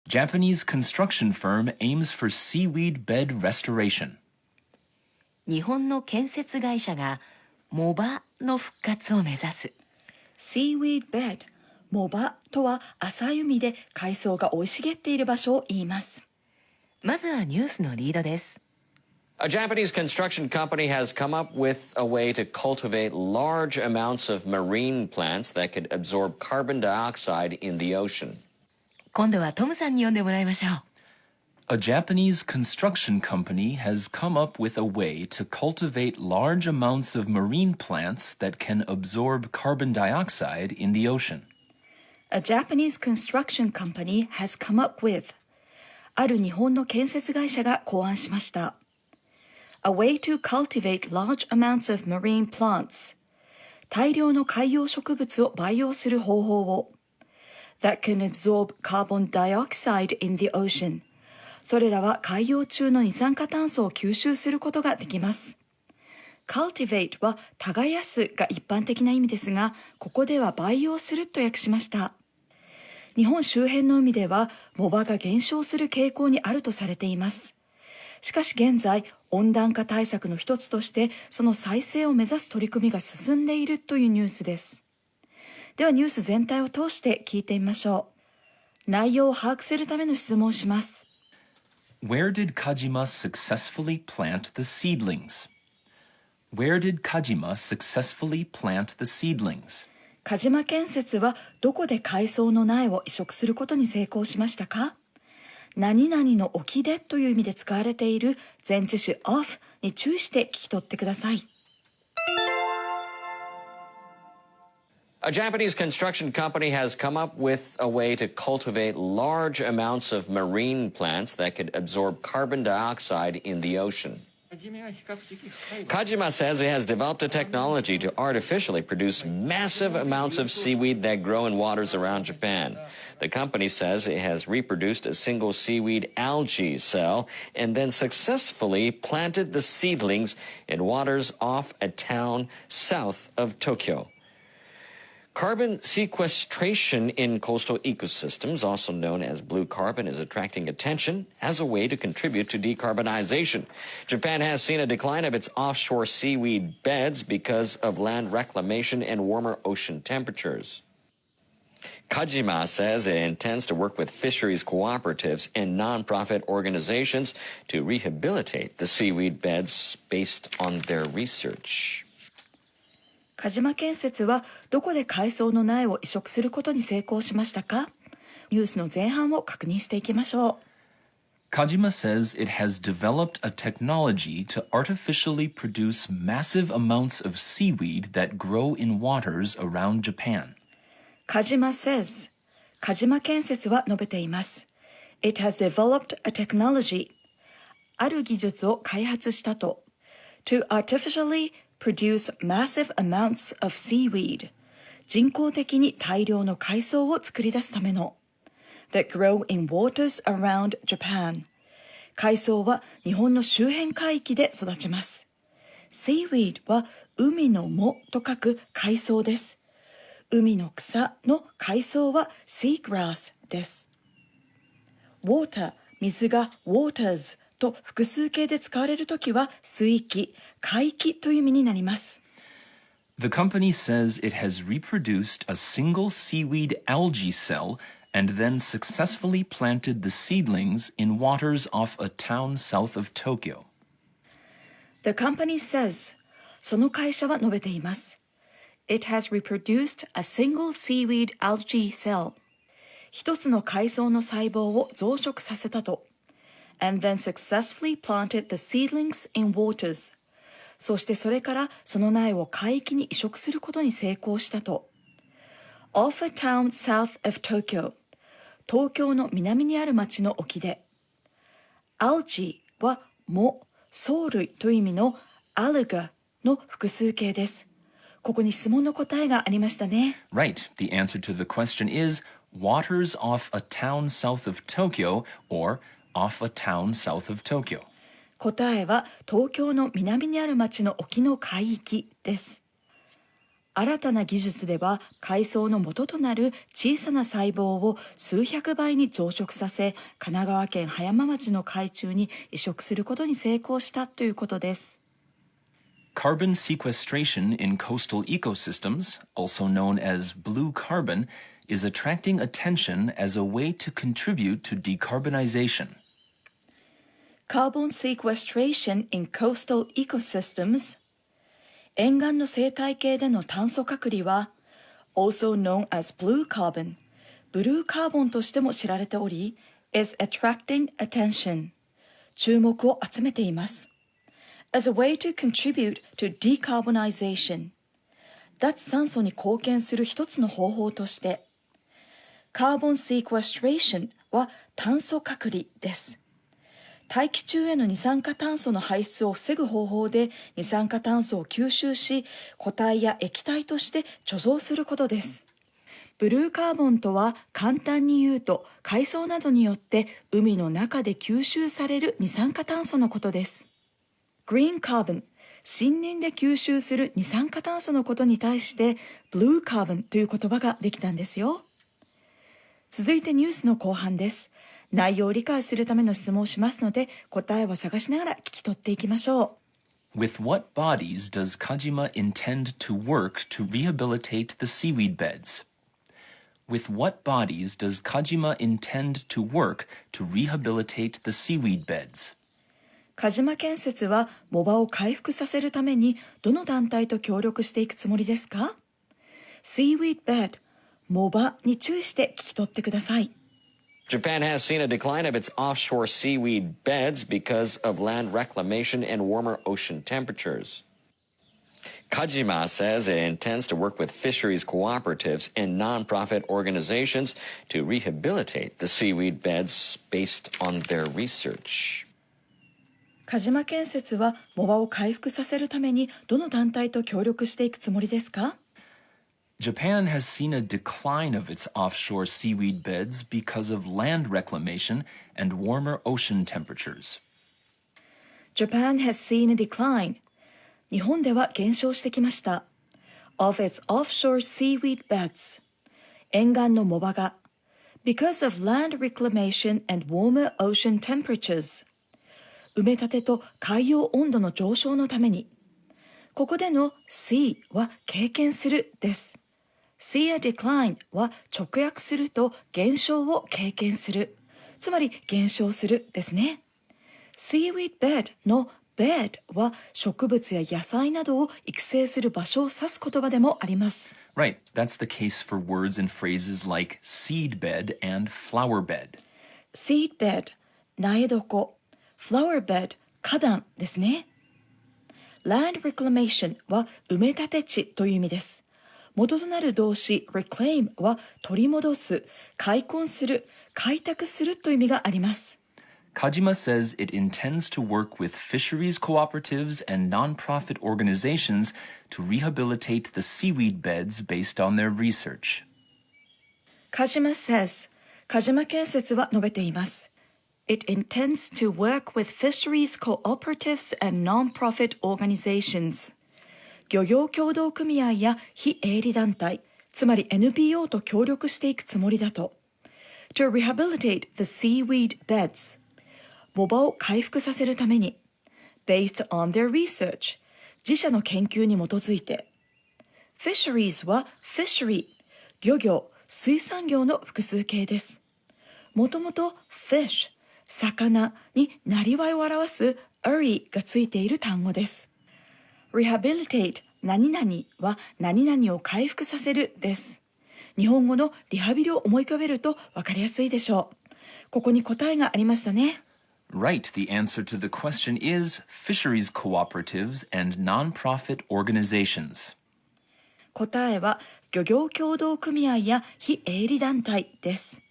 Japanese construction firm aims for seaweed bed restoration. 日本の建設会社が藻場の復活を目指す。Seaweed bed 藻場とは浅い海で海藻が生い茂っている場所を言います。まずはニュースのリードです。A Japanese construction company has come up with a way to cultivate large amounts of marine plants that could absorb carbon dioxide in the ocean. 今度はトムさんに読んでもらいましょう。A Japanese construction company has come up with a way to cultivate large amounts of marine plants that can absorb carbon dioxide in the ocean. A Japanese construction company has come up with ある日本の建設会社が考案しました。A way to cultivate large amounts of marine plants 大量の海洋植物を培養する方法を that can absorb carbon dioxide in the ocean それらは海洋中の二酸化炭素を吸収することができます。cultivate は耕すが一般的な意味ですが、ここでは培養すると訳しました。日本周辺の海では藻場が減少する傾向にあるとされています。しかし現在、温暖化対策の一つとしてその再生を目指す取り組みが進んでいるというニュースです。ではニュース全体を通して聞いてみましょう。内容を把握するための質問をします。Where did Kajima successfully plant the seedlings? Where did Kajima successfully plant the seedlings? 鹿島建設はどこで海藻の苗を移植することに成功しましたか？何々の沖でという意味で使われている前置詞 of に注意して聞き取ってください。A Japanese construction company has come up with a way to cultivate large amounts of marine plants that could absorb carbon dioxide in the ocean. Kajima says it has developed a technology to artificially produce massive amounts of seaweed that grow in waters around Japan. The company says it has reproduced a single seaweed algae cell and then successfully planted the seedlings in waters off a town south of Tokyo. Carbon sequestration in coastal ecosystems, also known as blue carbon, is attracting attention as a way to contribute to decarbonization. Japan has seen a decline of its offshore seaweed beds because of land reclamation and warmer ocean temperatures. Kajima says it intends to work with fisheries cooperatives and nonprofit organizations to rehabilitate the seaweed beds based on their research. 鹿島建設はどこで海藻の苗を移植することに成功しましたか？ニュースの前半を確認していきましょう。Kajima says it has developed a technology to artificially produce massive amounts of seaweed that grow in waters around Japan. Kajima says 鹿島建設は述べています。It has developed a technology ある技術を開発したと to artificially produce massive amounts of seaweed 人工的に大量の海藻を作り出すための that grow in waters around Japan 海藻は日本の周辺海域で育ちます。Seaweed は海の藻と書く海藻です。海の草の海藻は seagrass です。water 水が waters と複数形で使われるときは水域、海域という意味になります。The company says it has reproduced a single seaweed algae cell and then successfully planted the seedlings in waters off a town south of Tokyo. The company says その会社は述べています。It has reproduced a single seaweed algae cell 一つの海藻の細胞を増殖させたとand then successfully planted the seedlings in waters そしてそれからその苗を海域に移植することに成功したと off a town south of Tokyo 東京の南にある町の沖で algae は藻、藻類という意味の alga の複数形です。ここに質問の答えがありましたね。Right. The answer to the question is waters off a town south of Tokyo or off a town south of Tokyo. 答えは東京の南にある町の沖の海域です。新たな技術では海藻の元となる小さな細胞を数百倍に増殖させ、神奈川県葉山町の海中に移植することに成功したということです。Carbon sequestration in coastal ecosystems, also known as blue carbon, is attracting attention as a way to contribute to decarbonization. Carbon sequestration in coastal ecosystems 沿岸の生態系での炭素隔離は also known as blue carbon ブルーカーボンとしても知られており is attracting attention 注目を集めています as a way to contribute to decarbonization 脱炭素に貢献する一つの方法としてカーボンシークエストレーションは炭素隔離です。大気中への二酸化炭素の排出を防ぐ方法で二酸化炭素を吸収し、固体や液体として貯蔵することです。ブルーカーボンとは簡単に言うと海藻などによって海の中で吸収される二酸化炭素のことです。グリーンカーボン、森林で吸収する二酸化炭素のことに対してブルーカーボンという言葉ができたんですよ。続いてニュースの後半です。内容を理解するための質問をしますので、答えを探しながら聞き取っていきましょう。With what bodies does Kajima intend to work to rehabilitate the seaweed beds? With what bodies does Kajima intend to work to rehabilitate the seaweed beds? 鹿島建設は藻場を回復させるためにどの団体と協力していくつもりですか？ Seaweed bed藻場に注意して聞き取ってください。Japan has seen a decline of its offshore seaweed beds because of land reclamation and warmer ocean temperatures. Kajima says it intends to work with fisheries cooperatives and nonprofit organizations to rehabilitate the seaweed beds based on their research. 鹿島建設は藻場を回復させるためにどの団体と協力していくつもりですか？Japan has seen a decline of its offshore seaweed beds because of land reclamation and warmer ocean temperatures. Japan has seen a decline. 日本では減少してきました。of its offshore seaweed beds. 沿岸の藻場が because of land reclamation and warmer ocean temperatures. 埋め立てと海洋温度の上昇のために。ここでの see は経験するです。see a decline は直訳すると減少を経験する。つまり減少するですね。seaweed bed の bed は植物や野菜などを育成する場所を指す言葉でもあります。Right, that's the case for words and phrases like seed bed and flower bed. seed bed 苗床、flower bed 花壇ですね。land reclamation は埋め立て地という意味です。元となる動詞 reclaim は取り戻す、開墾する、開拓するという意味があります。Kajima says it intends to work with fisheries cooperatives and nonprofit organizations to rehabilitate the seaweed beds based on their research. Kajima says 鹿島建設は述べています。It intends to work with fisheries cooperatives and nonprofit organizations. 漁業協同組合や非営利団体、つまり NPO と協力していくつもりだと。To rehabilitate the seaweed beds. 藻場を回復させるために。Based on their research. 自社の研究に基づいて。Fisheries は fishery。漁業、水産業の複数形です。もともと fish、魚になりわいを表す uri がついている単語です。rehabilitate 何々は何々を回復させるです。日本語のリハビリを思い浮かべると分かりやすいでしょう。ここに答えがありましたね。Right, the answer to the question is fisheries cooperatives and nonprofit organizations. 答えは漁業協同組合や非営利団体です。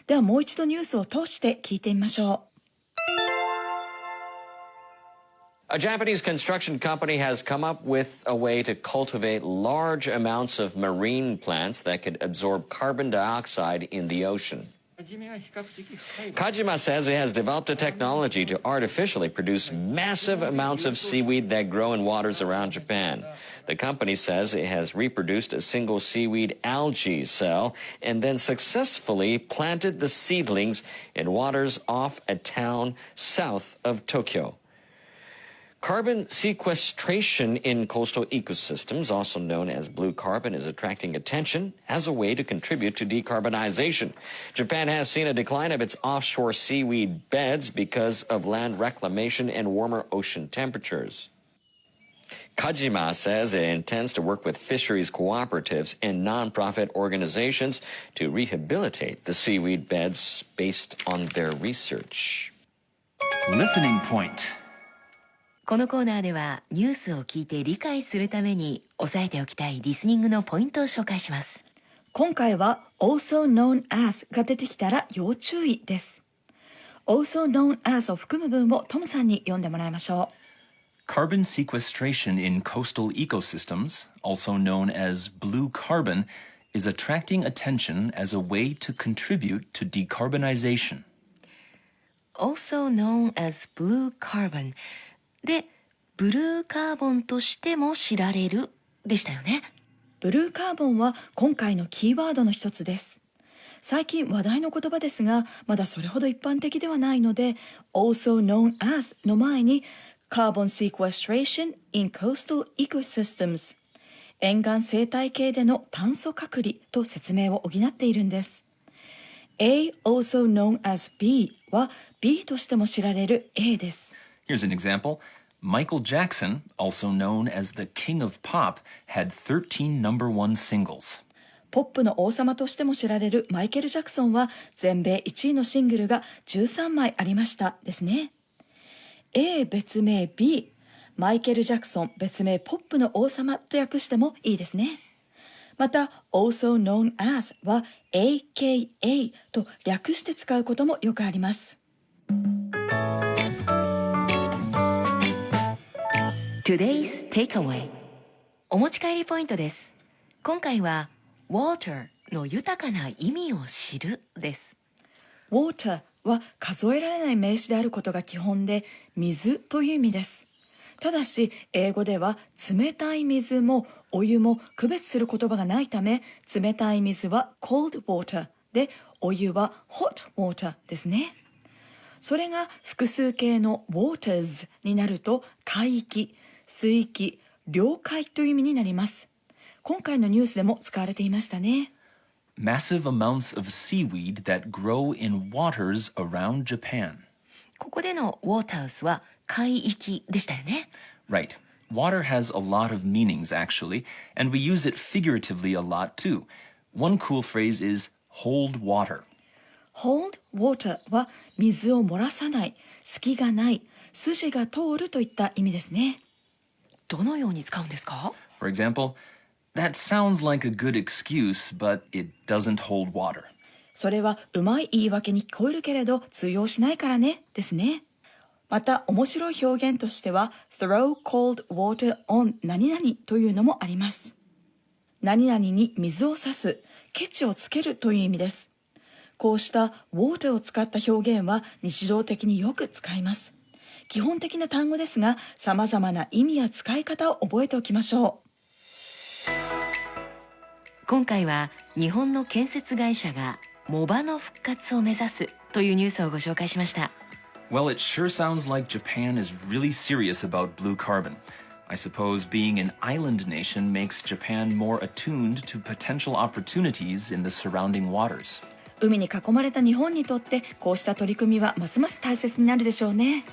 ではもう一度ニュースを通して聞いてみましょう。A Japanese construction company has come up with a way to cultivate large amounts of marine plants that could absorb carbon dioxide in the ocean. Kajima says it has developed a technology to artificially produce massive amounts of seaweed that grow in waters around Japan. The company says it has reproduced a single seaweed algae cell and then successfully planted the seedlings in waters off a town south of Tokyo. Carbon sequestration in coastal ecosystems, also known as blue carbon, is attracting attention as a way to contribute to decarbonization. Japan has seen a decline of its offshore seaweed beds because of land reclamation and warmer ocean temperatures. Kajima says it intends to work with fisheries cooperatives and nonprofit organizations to rehabilitate the seaweed beds based on their research. Listening point. このコーナーではニュースを聞いて理解するために押さえておきたいリスニングのポイントを紹介します。今回は also known as が出てきたら要注意です。also known as を含む文をトムさんに読んでもらいましょう。Carbon sequestration in coastal ecosystems, also known as blue carbon, is attracting attention as a way to contribute to decarbonization. also known as blue carbon で、ブルーカーボンとしても知られるでしたよね。ブルーカーボンは今回のキーワードの一つです。最近話題の言葉ですが、まだそれほど一般的ではないので、also known as の前に carbon sequestration in coastal ecosystems 沿岸生態系での炭素隔離と説明を補っているんです。A also known as B は B としても知られる A です。Here's an example. Michael Jackson, also known as the King of Pop, had 13 number one singles. ポップの王様としても知られるマイケル・ジャクソンは全米1位のシングルが13枚ありましたですね。A 別名 B、マイケル・ジャクソン別名ポップの王様と訳してもいいですね。また also known as は AKA と略して使うこともよくあります。Today's takeaway お持ち帰りポイントです。今回は water の豊かな意味を知るです。water は数えられない名詞であることが基本で水という意味です。ただし英語では冷たい水もお湯も区別する言葉がないため、冷たい水は cold water でお湯は hot water ですね。それが複数形の waters になると海域、水域、領海という意味になります。今回のニュースでも使われていましたね。Massive amounts of seaweed that grow in waters around Japan. ここでの waters は海域でしたよね。Right. Water has a lot of meanings, actually, and we use it figuratively a lot, too. One cool phrase is hold water. hold water は水を漏らさない、隙がない、筋が通るといった意味ですね。どのように使うんですか？ For example, that sounds like a good excuse, but it doesn't hold water. それはうまい言い訳に聞こえるけれど通用しないからね、ですね。また面白い表現としては throw cold water on 何々というのもあります。何々に水を差す、ケチをつけるという意味です。こうした water を使った表現は日常的によく使います。基本的な単語ですが、様々な意味や使い方を覚えておきましょう。今回は日本の建設会社が藻場の復活を目指すというニュースをご紹介しました。Well, it sure sounds like Japan is really serious about blue carbon. I suppose being an island nation makes Japan more attuned to potential opportunities in the surrounding waters. 海に囲まれた日本にとってこうした取り組みはますます大切になるでしょうね。